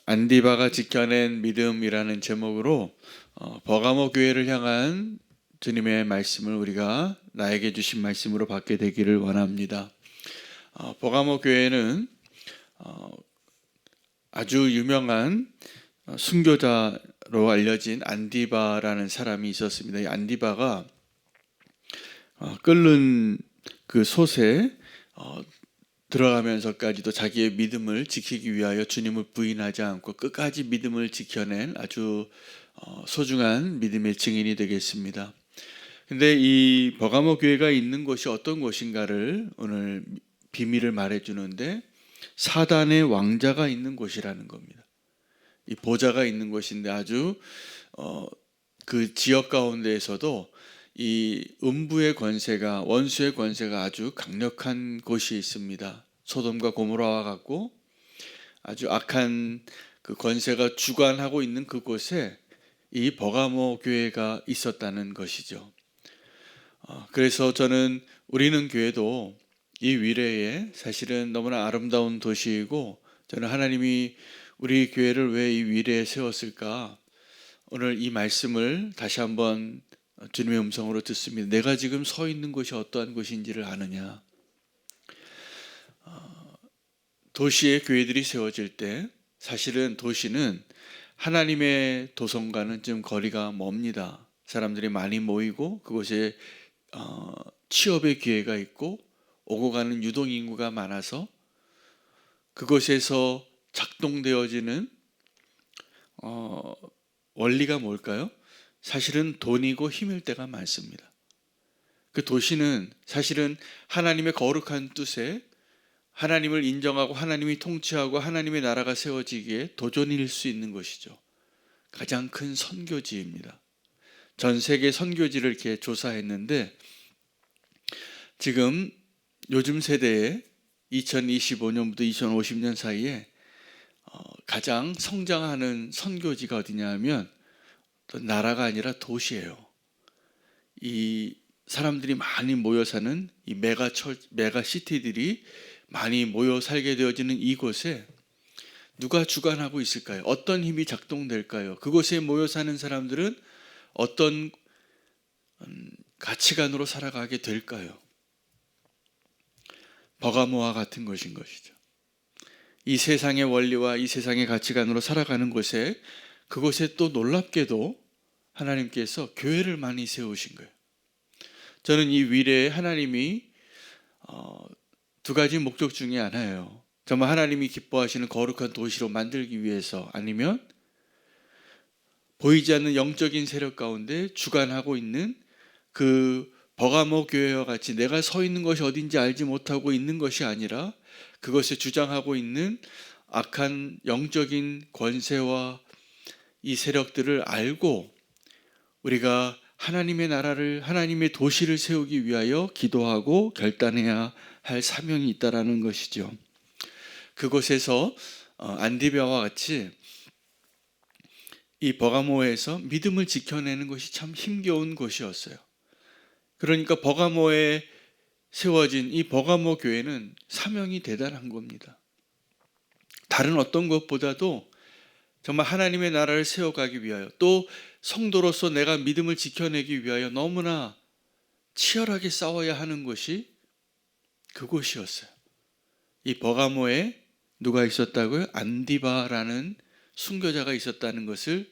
안디바가 지켜낸 믿음이라는 제목으로 버가모 교회를 향한 주님의 말씀을 우리가 나에게 주신 말씀으로 받게 되기를 원합니다. 버가모 교회는 아주 유명한 순교자로 알려진 안디바라는 사람이 있었습니다. 이 안디바가 끓는 그 솥에 들어가면서까지도 자기의 믿음을 지키기 위하여 주님을 부인하지 않고 끝까지 믿음을 지켜낸 아주 소중한 믿음의 증인이 되겠습니다. 근데 이 버가모 교회가 있는 곳이 어떤 곳인가를 오늘 비밀을 말해주는데, 사단의 왕자가 있는 곳이라는 겁니다. 이 보좌가 있는 곳인데 아주 그 지역 가운데에서도 이 음부의 권세가, 원수의 권세가 아주 강력한 곳이 있습니다. 소돔과 고모라와 같고 아주 악한 그 권세가 주관하고 있는 그곳에 이 버가모 교회가 있었다는 것이죠. 그래서 저는 우리는 교회도 이 위례에 사실은 너무나 아름다운 도시이고, 저는 하나님이 우리 교회를 왜 이 위례에 세웠을까, 오늘 이 말씀을 다시 한번 주님의 음성으로 듣습니다. 내가 지금 서 있는 곳이 어떠한 곳인지를 아느냐. 도시에 교회들이 세워질 때 사실은 도시는 하나님의 도성과는 좀 거리가 멉니다. 사람들이 많이 모이고 그곳에 취업의 기회가 있고 오고 가는 유동인구가 많아서 그곳에서 작동되어지는 원리가 뭘까요? 사실은 돈이고 힘일 때가 많습니다. 그 도시는 사실은 하나님의 거룩한 뜻에 하나님을 인정하고 하나님이 통치하고 하나님의 나라가 세워지기에 도전일 수 있는 것이죠. 가장 큰 선교지입니다. 전 세계 선교지를 이렇게 조사했는데, 지금 요즘 세대에 2025년부터 2050년 사이에 가장 성장하는 선교지가 어디냐 하면 나라가 아니라 도시예요. 이 사람들이 많이 모여 사는 이 메가시티들이 많이 모여 살게 되어지는 이곳에 누가 주관하고 있을까요? 어떤 힘이 작동될까요? 그곳에 모여 사는 사람들은 어떤 가치관으로 살아가게 될까요? 버가모와 같은 것인 것이죠. 이 세상의 원리와 이 세상의 가치관으로 살아가는 곳에, 그곳에 또 놀랍게도 하나님께서 교회를 많이 세우신 거예요. 저는 이 위례에 하나님이 두 가지 목적 중에 하나예요. 정말 하나님이 기뻐하시는 거룩한 도시로 만들기 위해서, 아니면 보이지 않는 영적인 세력 가운데 주관하고 있는 그 버가모 교회와 같이 내가 서 있는 것이 어딘지 알지 못하고 있는 것이 아니라 그것에 주장하고 있는 악한 영적인 권세와 이 세력들을 알고 우리가 하나님의 나라를, 하나님의 도시를 세우기 위하여 기도하고 결단해야 할 사명이 있다라는 것이죠. 그곳에서 안디바와 같이 이 버가모에서 믿음을 지켜내는 것이 참 힘겨운 곳이었어요. 그러니까 버가모에 세워진 이 버가모 교회는 사명이 대단한 겁니다. 다른 어떤 것보다도 정말 하나님의 나라를 세워가기 위하여, 또 성도로서 내가 믿음을 지켜내기 위하여 너무나 치열하게 싸워야 하는 것이 그곳이었어요. 이 버가모에 누가 있었다고요? 안디바라는 순교자가 있었다는 것을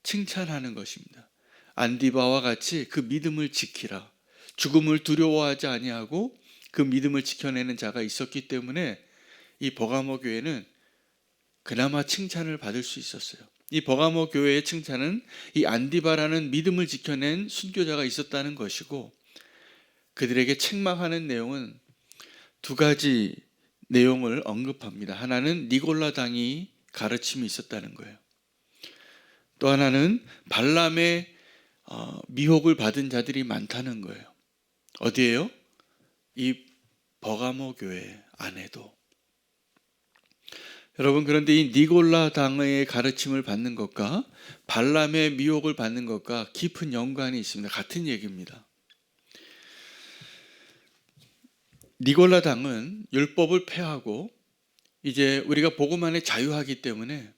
칭찬하는 것입니다. 안디바와 같이 그 믿음을 지키라, 죽음을 두려워하지 아니하고 그 믿음을 지켜내는 자가 있었기 때문에 이 버가모 교회는 그나마 칭찬을 받을 수 있었어요. 이 버가모 교회의 칭찬은 이 안디바라는 믿음을 지켜낸 순교자가 있었다는 것이고, 그들에게 책망하는 내용은 두 가지 내용을 언급합니다. 하나는 니골라 당이 가르침이 있었다는 거예요. 또 하나는 발람의 미혹을 받은 자들이 많다는 거예요. 어디에요? 이 버가모 교회 안에도. 여러분, 그런데 이 니골라 당의 가르침을 받는 것과 발람의 미혹을 받는 것과 깊은 연관이 있습니다. 같은 얘기입니다. 니골라 당은 율법을 폐하고 이제 우리가 복음 안에 자유하기 때문에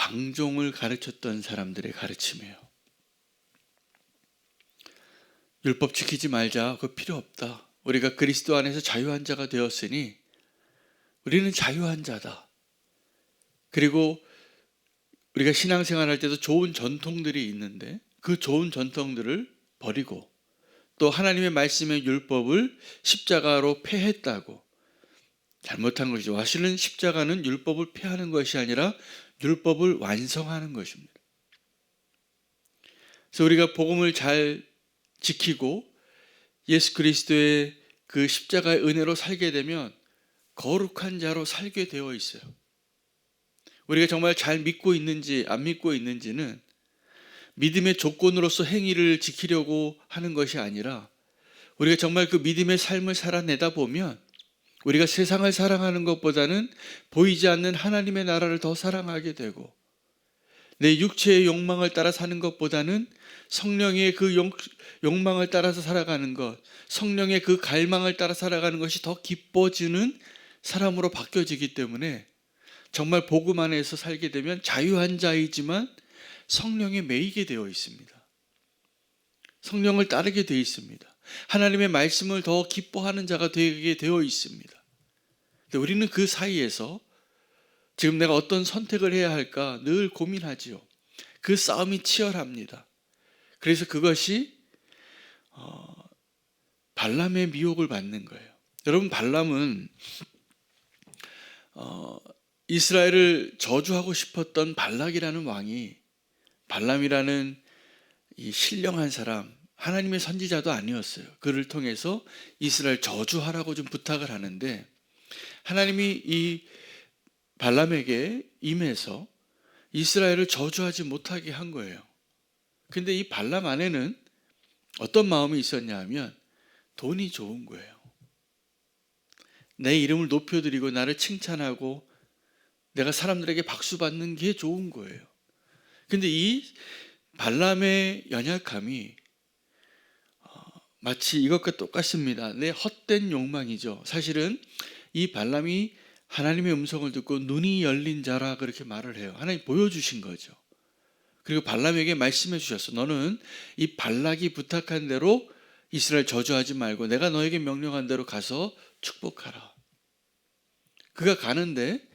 방종을 가르쳤던 사람들의 가르침이에요. 율법 지키지 말자, 그거 필요 없다. 우리가 그리스도 안에서 자유한 자가 되었으니 우리는 자유한 자다. 그리고 우리가 신앙생활할 때도 좋은 전통들이 있는데 그 좋은 전통들을 버리고 또 하나님의 말씀의 율법을 십자가로 폐했다고, 잘못한 것이죠. 사실은 십자가는 율법을 폐하는 것이 아니라 율법을 완성하는 것입니다. 그래서 우리가 복음을 잘 지키고 예수 그리스도의 그 십자가의 은혜로 살게 되면 거룩한 자로 살게 되어 있어요. 우리가 정말 잘 믿고 있는지 안 믿고 있는지는 믿음의 조건으로서 행위를 지키려고 하는 것이 아니라 우리가 정말 그 믿음의 삶을 살아내다 보면 우리가 세상을 사랑하는 것보다는 보이지 않는 하나님의 나라를 더 사랑하게 되고 내 육체의 욕망을 따라 사는 것보다는 성령의 그 욕망을 따라서 살아가는 것, 성령의 그 갈망을 따라 살아가는 것이 더 기뻐지는 사람으로 바뀌어지기 때문에 정말 복음 안에서 살게 되면 자유한 자이지만 성령에 매이게 되어 있습니다. 성령을 따르게 되어 있습니다. 하나님의 말씀을 더 기뻐하는 자가 되게 되어 있습니다. 근데 우리는 그 사이에서 지금 내가 어떤 선택을 해야 할까 늘 고민하지요. 그 싸움이 치열합니다. 그래서 그것이 발람의 미혹을 받는 거예요. 여러분, 발람은 이스라엘을 저주하고 싶었던 발락이라는 왕이, 발람이라는 이 신령한 사람, 하나님의 선지자도 아니었어요. 그를 통해서 이스라엘 저주하라고 좀 부탁을 하는데 하나님이 이 발람에게 임해서 이스라엘을 저주하지 못하게 한 거예요. 근데 이 발람 안에는 어떤 마음이 있었냐 하면 돈이 좋은 거예요. 내 이름을 높여드리고 나를 칭찬하고 내가 사람들에게 박수 받는 게 좋은 거예요. 근데 이 발람의 연약함이 마치 이것과 똑같습니다. 내 헛된 욕망이죠. 사실은 이 발람이 하나님의 음성을 듣고 눈이 열린 자라 그렇게 말을 해요. 하나님 보여주신 거죠. 그리고 발람에게 말씀해 주셨어. 너는 이 발락이 부탁한 대로 이스라엘 저주하지 말고 내가 너에게 명령한 대로 가서 축복하라. 그가 가는데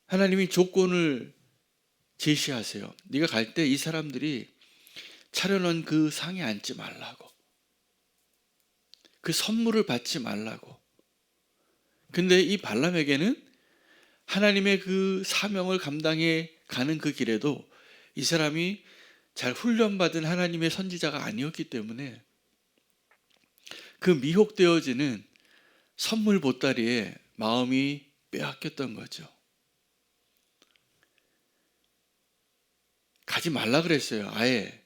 하나님이 조건을 제시하세요. 네가 갈 때 이 사람들이 차려놓은 그 상에 앉지 말라고, 그 선물을 받지 말라고. 근데 이 발람에게는 하나님의 그 사명을 감당해 가는 그 길에도 이 사람이 잘 훈련받은 하나님의 선지자가 아니었기 때문에 그 미혹되어지는 선물 보따리에 마음이 빼앗겼던 거죠. 가지 말라 그랬어요. 아예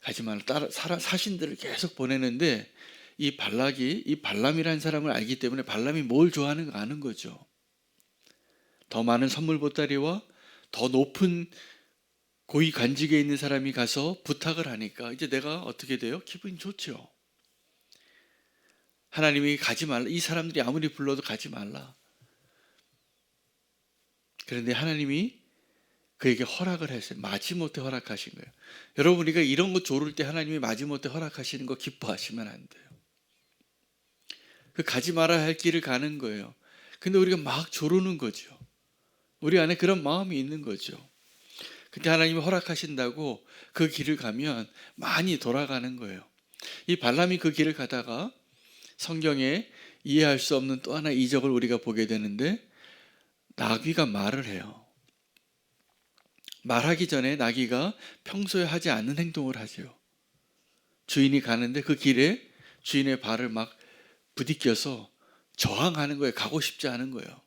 가지 말라. 사신들을 계속 보내는데 이 발락이, 이 발람이라는 사람을 알기 때문에 발람이 뭘 좋아하는가 아는 거죠. 더 많은 선물 보따리와 더 높은 고위 관직에 있는 사람이 가서 부탁을 하니까 이제 내가 어떻게 돼요? 기분이 좋죠. 하나님이 가지 말라. 이 사람들이 아무리 불러도 가지 말라. 그런데 하나님이 그에게 허락을 했어요. 마지못해 허락하신 거예요. 여러분, 우리가 이런 거 조를 때 하나님이 마지못해 허락하시는 거 기뻐하시면 안 돼요. 그 가지 말아야 할 길을 가는 거예요. 근데 우리가 막 조르는 거죠. 우리 안에 그런 마음이 있는 거죠. 근데 하나님이 허락하신다고 그 길을 가면 많이 돌아가는 거예요. 이 발람이 그 길을 가다가 성경에 이해할 수 없는 또 하나의 이적을 우리가 보게 되는데 나귀가 말을 해요. 말하기 전에 나귀가 평소에 하지 않는 행동을 하죠. 주인이 가는데 그 길에 주인의 발을 막 부딪혀서 저항하는 거예요. 가고 싶지 않은 거예요.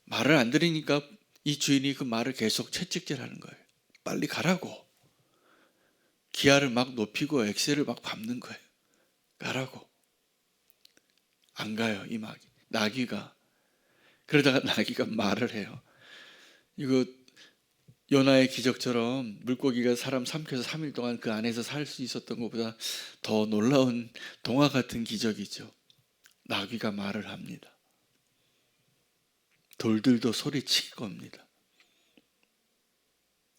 말을 안 들으니까 이 주인이 그 말을 계속 채찍질하는 거예요. 빨리 가라고. 기아를 막 높이고 엑셀을 막 밟는 거예요. 가라고. 안 가요, 이 나귀가. 그러다가 나귀가 말을 해요. 이거 요나의 기적처럼 물고기가 사람 삼켜서 3일 동안 그 안에서 살 수 있었던 것보다 더 놀라운 동화 같은 기적이죠. 나귀가 말을 합니다. 돌들도 소리칠 겁니다.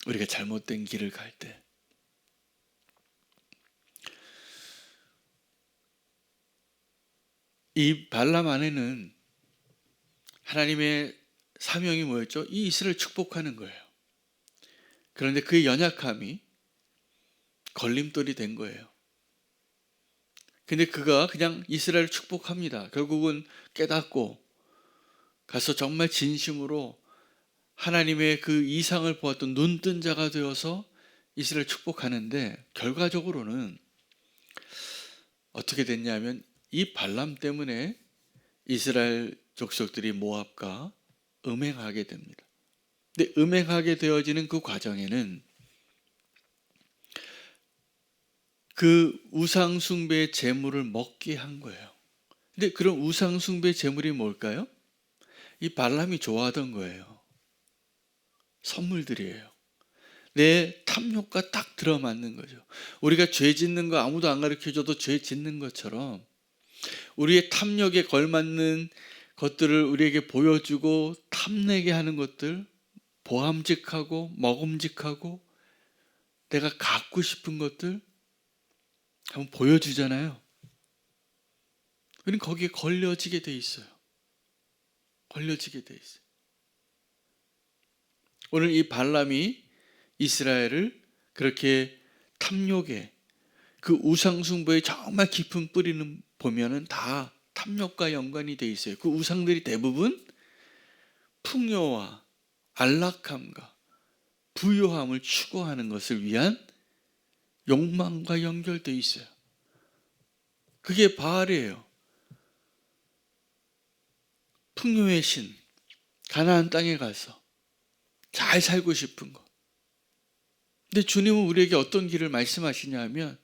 우리가 잘못된 길을 갈 때. 이 발람 안에는 하나님의 사명이 뭐였죠? 이 이스라엘을 축복하는 거예요. 그런데 그의 연약함이 걸림돌이 된 거예요. 근데 그가 그냥 이스라엘을 축복합니다. 결국은 깨닫고 가서 정말 진심으로 하나님의 그 이상을 보았던 눈뜬 자가 되어서 이스라엘을 축복하는데, 결과적으로는 어떻게 됐냐면 이 발람 때문에 이스라엘 족속들이 모압과 음행하게 됩니다. 근데 음행하게 되어지는 그 과정에는 그 우상숭배의 제물을 먹게 한 거예요. 근데 그런 우상숭배의 제물이 뭘까요? 이 발람이 좋아하던 거예요. 선물들이에요. 내 탐욕과 딱 들어맞는 거죠. 우리가 죄 짓는 거 아무도 안 가르쳐줘도 죄 짓는 것처럼 우리의 탐욕에 걸맞는 것들을 우리에게 보여주고 탐내게 하는 것들, 보암직하고 먹음직하고 내가 갖고 싶은 것들 한번 보여주잖아요. 우리는 거기에 걸려지게 돼 있어요. 걸려지게 돼 있어요. 오늘 이 발람이 이스라엘을 그렇게 탐욕에, 그 우상숭배의 정말 깊은 뿌리는 보면은 다 탐욕과 연관이 돼 있어요. 그 우상들이 대부분 풍요와 안락함과 부요함을 추구하는 것을 위한 욕망과 연결되어 있어요. 그게 바알이에요. 풍요의 신, 가나안 땅에 가서 잘 살고 싶은 것. 근데 주님은 우리에게 어떤 길을 말씀하시냐 하면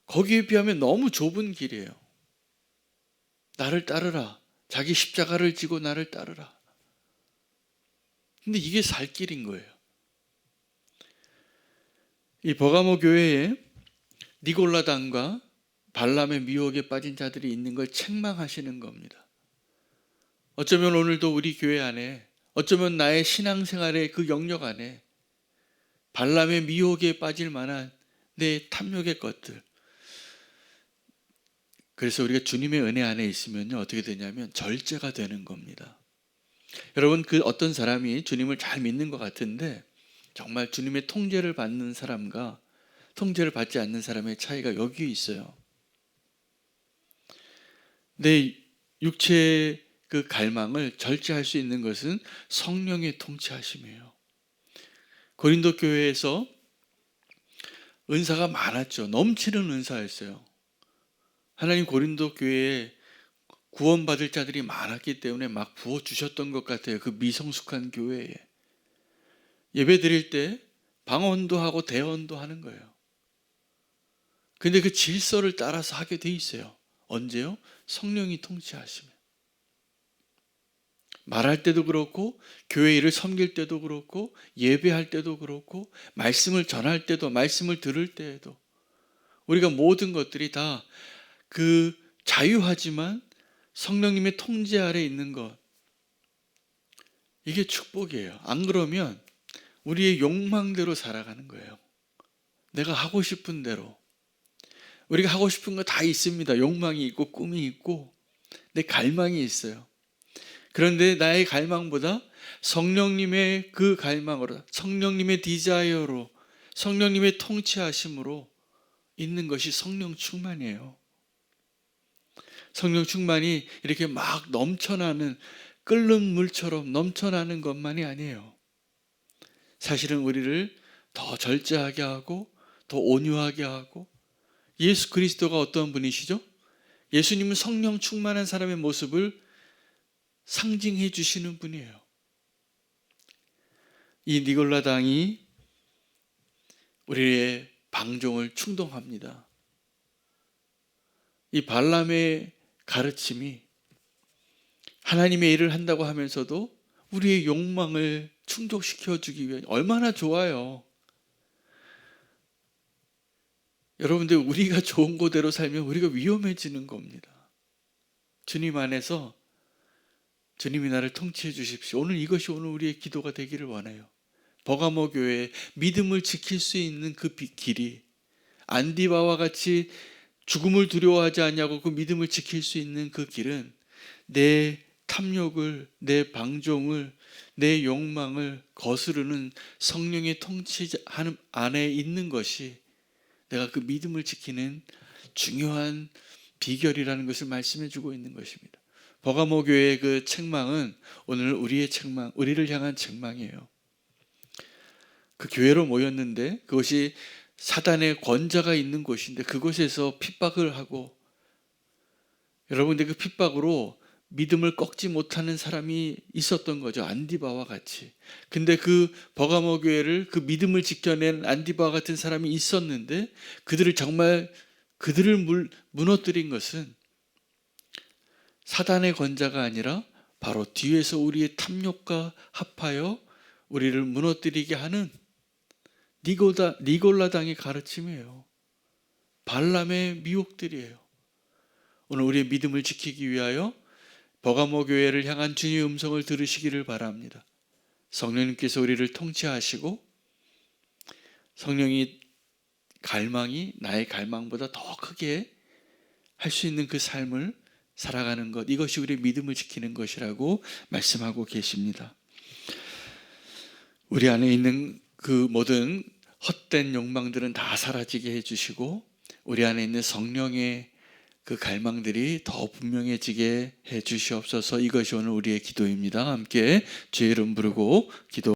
거기에 비하면 너무 좁은 길이에요. 나를 따르라. 자기 십자가를 지고 나를 따르라. 근데 이게 살 길인 거예요. 이 버가모 교회에 니골라당과 발람의 미혹에 빠진 자들이 있는 걸 책망하시는 겁니다. 어쩌면 오늘도 우리 교회 안에, 어쩌면 나의 신앙생활의 그 영역 안에 발람의 미혹에 빠질 만한 내 탐욕의 것들. 그래서 우리가 주님의 은혜 안에 있으면요, 어떻게 되냐면 절제가 되는 겁니다. 여러분, 그 어떤 사람이 주님을 잘 믿는 것 같은데 정말 주님의 통제를 받는 사람과 통제를 받지 않는 사람의 차이가 여기에 있어요. 내 육체의 그 갈망을 절제할 수 있는 것은 성령의 통치하심이에요. 고린도 교회에서 은사가 많았죠. 넘치는 은사였어요. 하나님 고린도 교회에 구원받을 자들이 많았기 때문에 막 부어주셨던 것 같아요. 그 미성숙한 교회에. 예배 드릴 때 방언도 하고 대언도 하는 거예요. 근데 그 질서를 따라서 하게 돼 있어요. 언제요? 성령이 통치하시면. 말할 때도 그렇고, 교회 일을 섬길 때도 그렇고, 예배할 때도 그렇고, 말씀을 전할 때도, 말씀을 들을 때에도 우리가 모든 것들이 다 그 자유하지만 성령님의 통제 아래 있는 것, 이게 축복이에요. 안 그러면 우리의 욕망대로 살아가는 거예요. 내가 하고 싶은 대로. 우리가 하고 싶은 거 다 있습니다. 욕망이 있고 꿈이 있고 내 갈망이 있어요. 그런데 나의 갈망보다 성령님의 그 갈망으로, 성령님의 디자이어로, 성령님의 통치하심으로 있는 것이 성령 충만이에요. 성령 충만이 이렇게 막 넘쳐나는, 끓는 물처럼 넘쳐나는 것만이 아니에요. 사실은 우리를 더 절제하게 하고 더 온유하게 하고, 예수 그리스도가 어떤 분이시죠? 예수님은 성령 충만한 사람의 모습을 상징해 주시는 분이에요. 이 니골라당이 우리의 방종을 충동합니다. 이 발람의 가르침이 하나님의 일을 한다고 하면서도 우리의 욕망을 충족시켜 주기 위해 얼마나 좋아요. 여러분들, 우리가 좋은 거대로 살면 우리가 위험해지는 겁니다. 주님 안에서 주님이 나를 통치해 주십시오. 오늘 이것이 오늘 우리의 기도가 되기를 원해요. 버가모 교회에 믿음을 지킬 수 있는 그 길이, 안디바와 같이 죽음을 두려워하지 않냐고 그 믿음을 지킬 수 있는 그 길은 내 탐욕을, 내 방종을, 내 욕망을 거스르는 성령의 통치 안에 있는 것이 내가 그 믿음을 지키는 중요한 비결이라는 것을 말씀해 주고 있는 것입니다. 버가모 교회의 그 책망은 오늘 우리의 책망, 우리를 향한 책망이에요. 그 교회로 모였는데 그것이 사단의 권자가 있는 곳인데 그곳에서 핍박을 하고, 여러분들 그 핍박으로 믿음을 꺾지 못하는 사람이 있었던 거죠. 안디바와 같이. 근데 그 버가모 교회를 그 믿음을 지켜낸 안디바와 같은 사람이 있었는데 그들을 무너뜨린 것은 사단의 권자가 아니라 바로 뒤에서 우리의 탐욕과 합하여 우리를 무너뜨리게 하는 니골라당의 가르침이에요. 발람의 미혹들이에요. 오늘 우리의 믿음을 지키기 위하여 버가모 교회를 향한 주님의 음성을 들으시기를 바랍니다. 성령님께서 우리를 통치하시고 성령이 갈망이 나의 갈망보다 더 크게 할 수 있는 그 삶을 살아가는 것, 이것이 우리의 믿음을 지키는 것이라고 말씀하고 계십니다. 우리 안에 있는 그 모든 헛된 욕망들은 다 사라지게 해주시고 우리 안에 있는 성령의 그 갈망들이 더 분명해지게 해주시옵소서. 이것이 오늘 우리의 기도입니다. 함께 주의 이름 부르고 기도